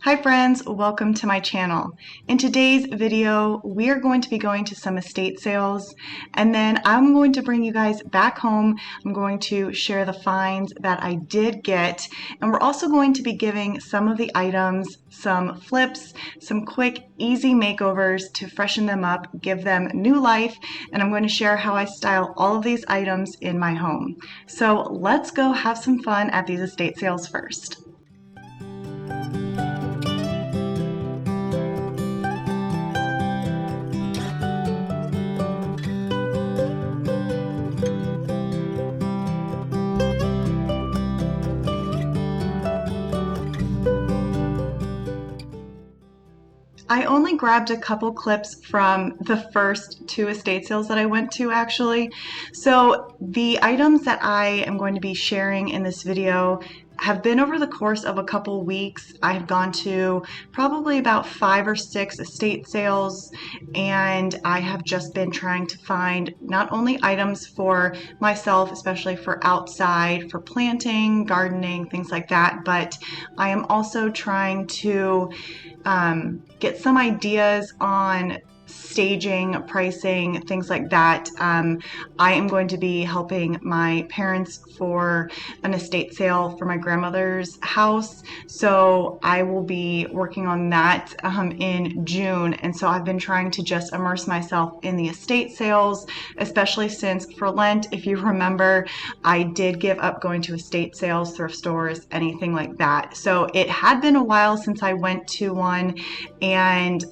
Hi friends, welcome to my channel. In today's video, we are going to be going to some estate sales, and then I'm going to bring you guys back home. I'm going to share the finds that I did get, and we're also going to be giving some of the items some flips, some quick, easy makeovers to freshen them up, give them new life, and I'm going to share how I style all of these items in my home. So let's go have some fun at these estate sales first. I only grabbed a couple clips from the first two estate sales that I went to actually. So the items that I am going to be sharing in this video have been over the course of a couple weeks. I have gone to probably about 5 or 6 estate sales, and I have just been trying to find not only items for myself, especially for outside, for planting, gardening, things like that, but I am also trying to get some ideas on staging, pricing, things like that. I am going to be helping my parents for an estate sale for my grandmother's house, so I will be working on that in June, and so I've been trying to just immerse myself in the estate sales, especially since for Lent, if you remember, I did give up going to estate sales, thrift stores, anything like that. So it had been a while since I went to one, and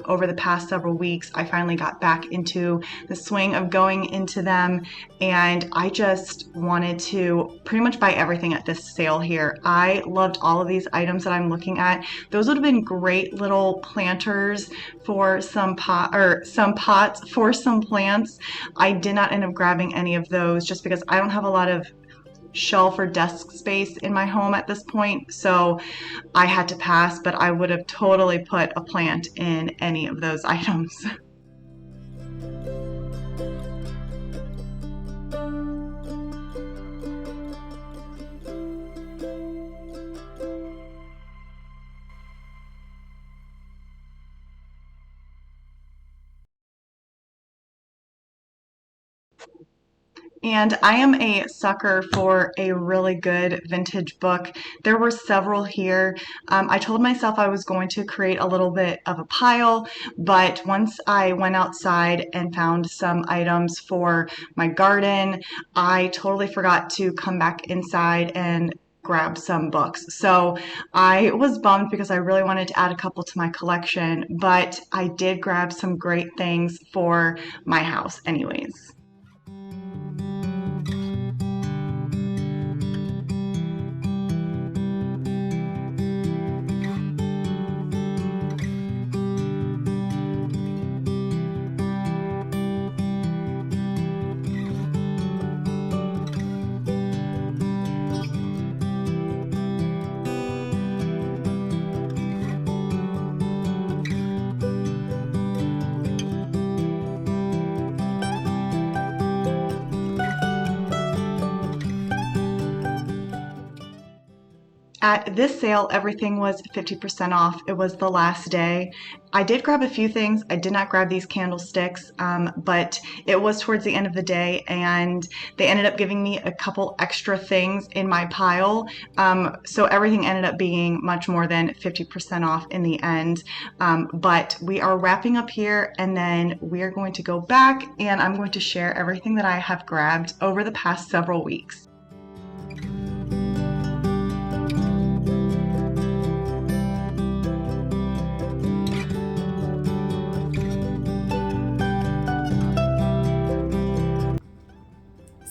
over the past several weeks, I finally got back into the swing of going into them, and I just wanted to pretty much buy everything at this sale here. I loved all of these items that I'm looking at. Those would have been great little planters for some pots for some plants. I did not end up grabbing any of those just because I don't have a lot of shelf or desk space in my home at this point, so I had to pass, but I would have totally put a plant in any of those items. And I am a sucker for a really good vintage book. There were several here. I told myself I was going to create a little bit of a pile, but once I went outside and found some items for my garden, I totally forgot to come back inside and grab some books. So I was bummed because I really wanted to add a couple to my collection, but I did grab some great things for my house anyways. At this sale, everything was 50% off. It was the last day. I did grab a few things. I did not grab these candlesticks, but it was towards the end of the day, and they ended up giving me a couple extra things in my pile. So everything ended up being much more than 50% off in the end. But we are wrapping up here, and then we are going to go back, and I'm going to share everything that I have grabbed over the past several weeks.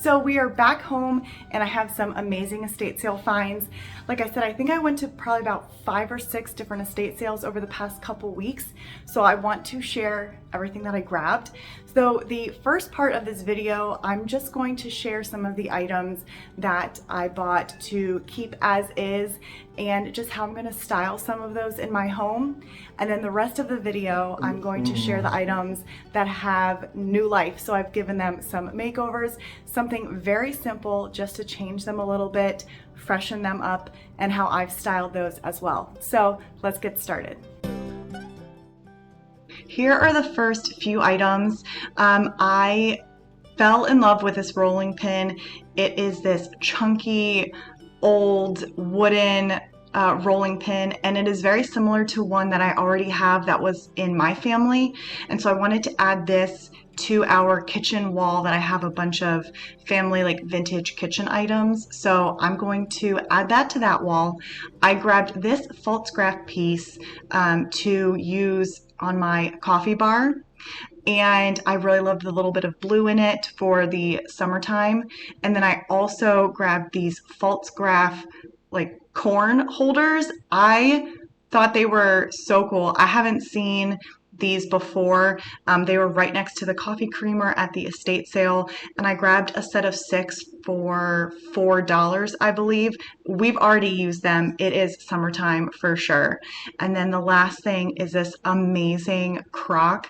So we are back home, and I have some amazing estate sale finds. Like I said, I think I went to probably about 5 or 6 different estate sales over the past couple weeks. So I want to share everything that I grabbed. So the first part of this video, I'm just going to share some of the items that I bought to keep as is and just how I'm going to style some of those in my home. And then the rest of the video, I'm going to share the items that have new life. So I've given them some makeovers, some something very simple just to change them a little bit, freshen them up, and how I've styled those as well. So let's get started. Here are the first few items. I fell in love with this rolling pin. It is this chunky, old wooden rolling pin, and it is very similar to one that I already have that was in my family. And so I wanted to add this to our kitchen wall that I have a bunch of family like vintage kitchen items. So I'm going to add that to that wall. I grabbed this false graph piece to use on my coffee bar. And I really love the little bit of blue in it for the summertime. And then I also grabbed these false graph like corn holders. I thought they were so cool. I haven't seen these before. They were right next to the coffee creamer at the estate sale, and I grabbed a set of 6 for $4, I believe. We've already used them. It is summertime for sure. And then the last thing is this amazing crock.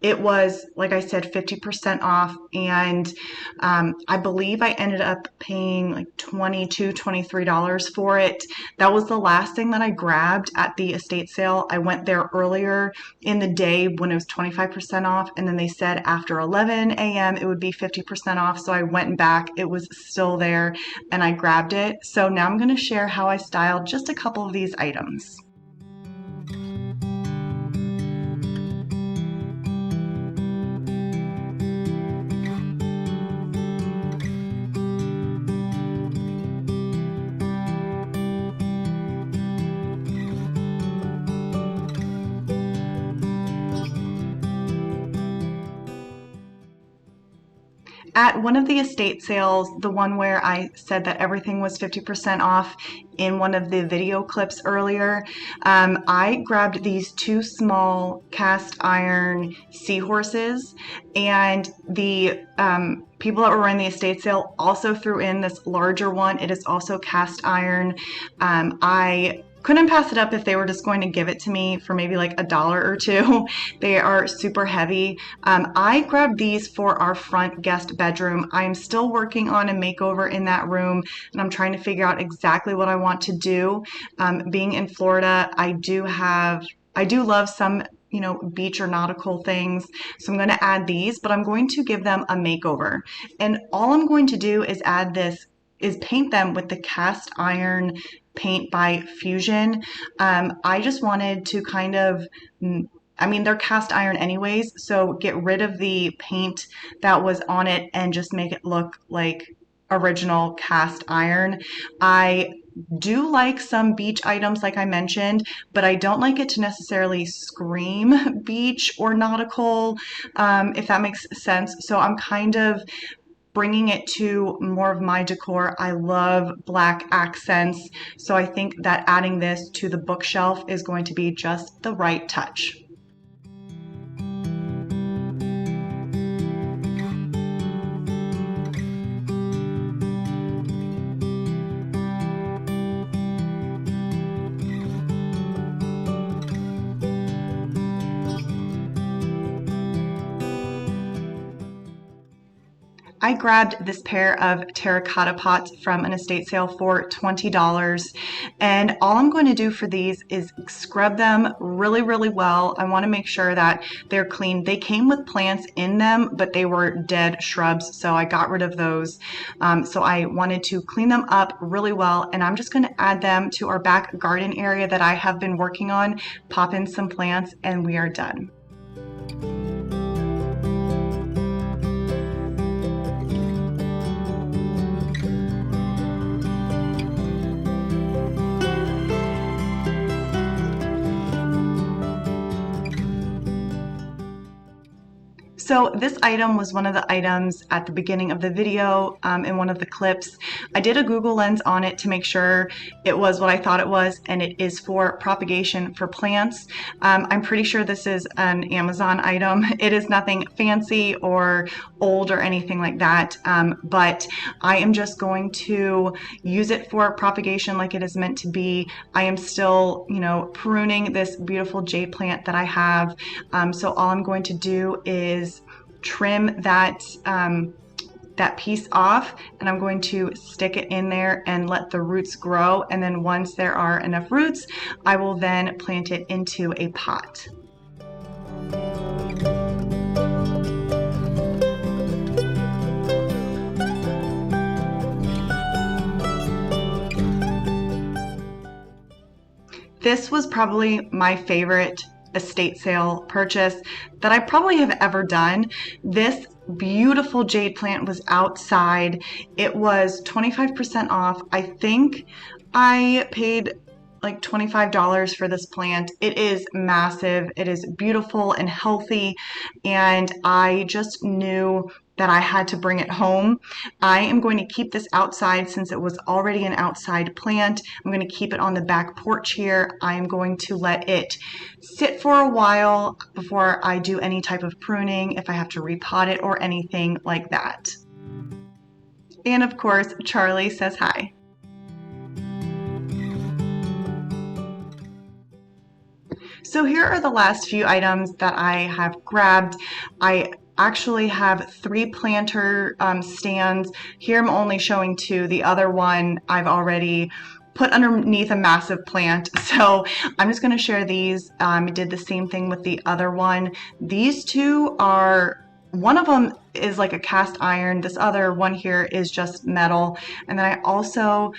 It was, like I said, 50% off, and I believe I ended up paying like $22, $23 for it. That was the last thing that I grabbed at the estate sale. I went there earlier in the day when it was 25% off, and then they said after 11 a.m. it would be 50% off, so I went back. It was still there, and I grabbed it. So now I'm going to share how I styled just a couple of these items. At one of the estate sales, the one where I said that everything was 50% off in one of the video clips earlier, I grabbed these 2 small cast iron Seahorses, and the people that were in the estate sale also threw in this larger one. It is also cast iron. I couldn't pass it up if they were just going to give it to me for maybe like $1 or $2. They are super heavy. I grabbed these for our front guest bedroom. I am still working on a makeover in that room, and I'm trying to figure out exactly what I want to do. Being in Florida, I do love some beach or nautical things. So I'm going to add these, but I'm going to give them a makeover. And all I'm going to do is paint them with the cast iron paint by Fusion. I just wanted to kind of, they're cast iron anyways, so get rid of the paint that was on it and just make it look like original cast iron. I do like some beach items like I mentioned, but I don't like it to necessarily scream beach or nautical, if that makes sense. So I'm kind of bringing it to more of my decor. I love black accents, so I think that adding this to the bookshelf is going to be just the right touch. I grabbed this pair of terracotta pots from an estate sale for $20, and all I'm going to do for these is scrub them really, really well. I want to make sure that they're clean. They came with plants in them, but they were dead shrubs, so I got rid of those. So I wanted to clean them up really well, and I'm just going to add them to our back garden area that I have been working on, pop in some plants, and we are done. So this item was one of the items at the beginning of the video in one of the clips. I did a Google Lens on it to make sure it was what I thought it was, and it is for propagation for plants. I'm pretty sure this is an Amazon item. It is nothing fancy or old or anything like that, but I am just going to use it for propagation like it is meant to be. I am still, pruning this beautiful jade plant that I have. So all I'm going to do is trim that that piece off, and I'm going to stick it in there and let the roots grow. And then once there are enough roots, I will then plant it into a pot. This was probably my favorite estate sale purchase that I probably have ever done. This beautiful jade plant was outside. It was 25% off. I think I paid like $25 for this plant. It is massive. It is beautiful and healthy, and I just knew that I had to bring it home. I am going to keep this outside since it was already an outside plant. I'm going to keep it on the back porch here. I am going to let it sit for a while before I do any type of pruning, if I have to repot it or anything like that. And of course, Charlie says hi. So here are the last few items that I have grabbed. I actually have 3 planter stands. Here I'm only showing 2. The other one I've already put underneath a massive plant. So I'm just going to share these. I did the same thing with the other one. These 2 are, one of them is like a cast iron. This other one here is just metal. And then I also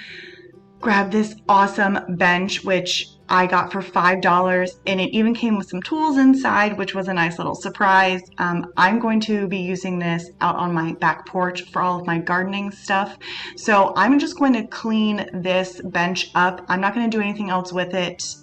grabbed this awesome bench, which I got for $5, and it even came with some tools inside, which was a nice little surprise. I'm going to be using this out on my back porch for all of my gardening stuff. So I'm just going to clean this bench up. I'm not going to do anything else with it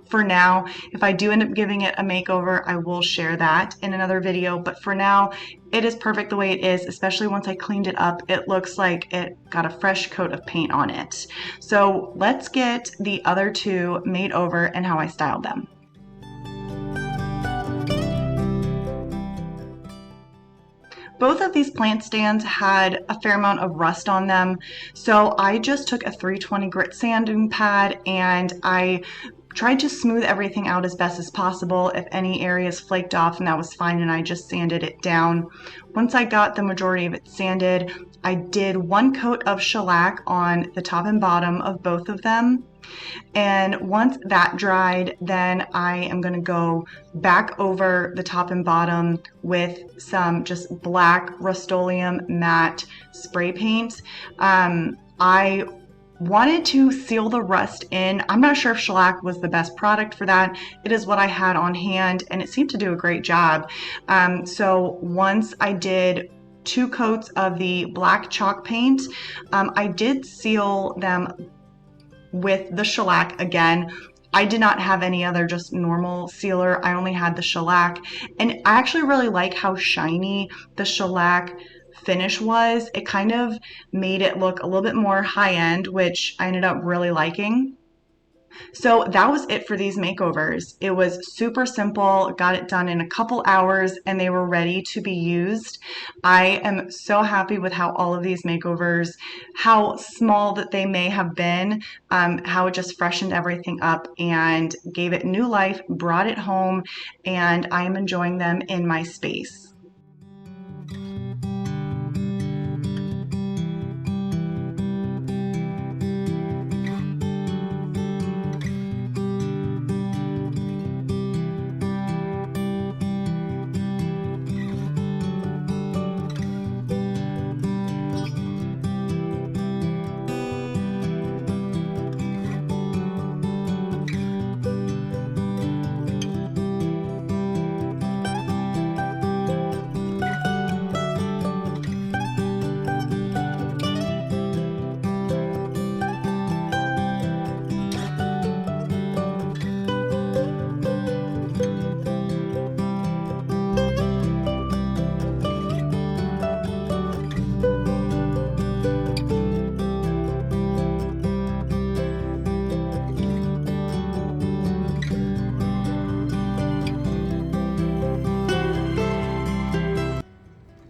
for now. If I do end up giving it a makeover, I will share that in another video, but for now it is perfect the way it is. Especially once I cleaned it up, it looks like it got a fresh coat of paint on it. So let's get the other 2 made over and how I styled them. Both of these plant stands had a fair amount of rust on them, so I just took a 320 grit sanding pad and I tried to smooth everything out as best as possible. If any areas flaked off, and that was fine, and I just sanded it down. Once I got the majority of it sanded, I did 1 coat of shellac on the top and bottom of both of them. And once that dried, then I am going to go back over the top and bottom with some just black Rust-Oleum matte spray paint. I wanted to seal the rust in. I'm not sure if shellac was the best product for that. It is what I had on hand, and it seemed to do a great job. So once I did 2 coats of the black chalk paint, I did seal them with the shellac again. I did not have any other just normal sealer. I only had the shellac, and I actually really like how shiny the shellac finish was. It kind of made it look a little bit more high-end, which I ended up really liking. So that was it for these makeovers. It was super simple, got it done in a couple hours, and they were ready to be used. I am so happy with how all of these makeovers, how small that they may have been, how it just freshened everything up and gave it new life, brought it home, and I am enjoying them in my space.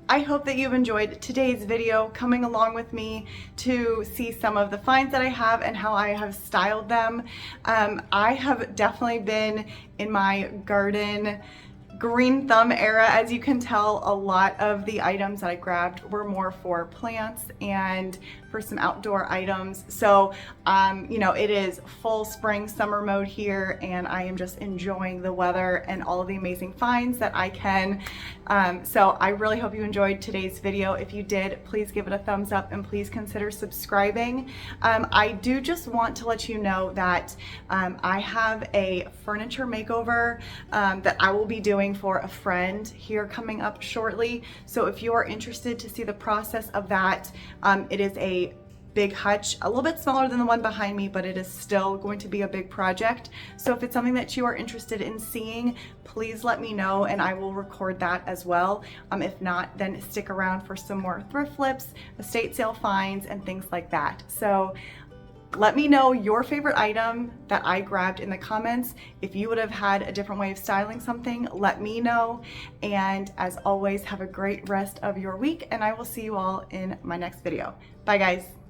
I hope that you've enjoyed today's video, coming along with me to see some of the finds that I have and how I have styled them. I have definitely been in my garden green thumb era. As you can tell, a lot of the items that I grabbed were more for plants and for some outdoor items. So, you know, it is full spring summer mode here, and I am just enjoying the weather and all of the amazing finds that I can. So I really hope you enjoyed today's video. If you did, please give it a thumbs up and please consider subscribing. I do just want to let you know that I have a furniture makeover that I will be doing for a friend here coming up shortly. So if you are interested to see the process of that, it is a big hutch, a little bit smaller than the one behind me, but it is still going to be a big project. So if it's something that you are interested in seeing, please let me know and I will record that as well. If not, then stick around for some more thrift flips, estate sale finds, and things like that. So let me know your favorite item that I grabbed in the comments. If you would have had a different way of styling something, let me know. And as always, have a great rest of your week, and I will see you all in my next video. Bye guys.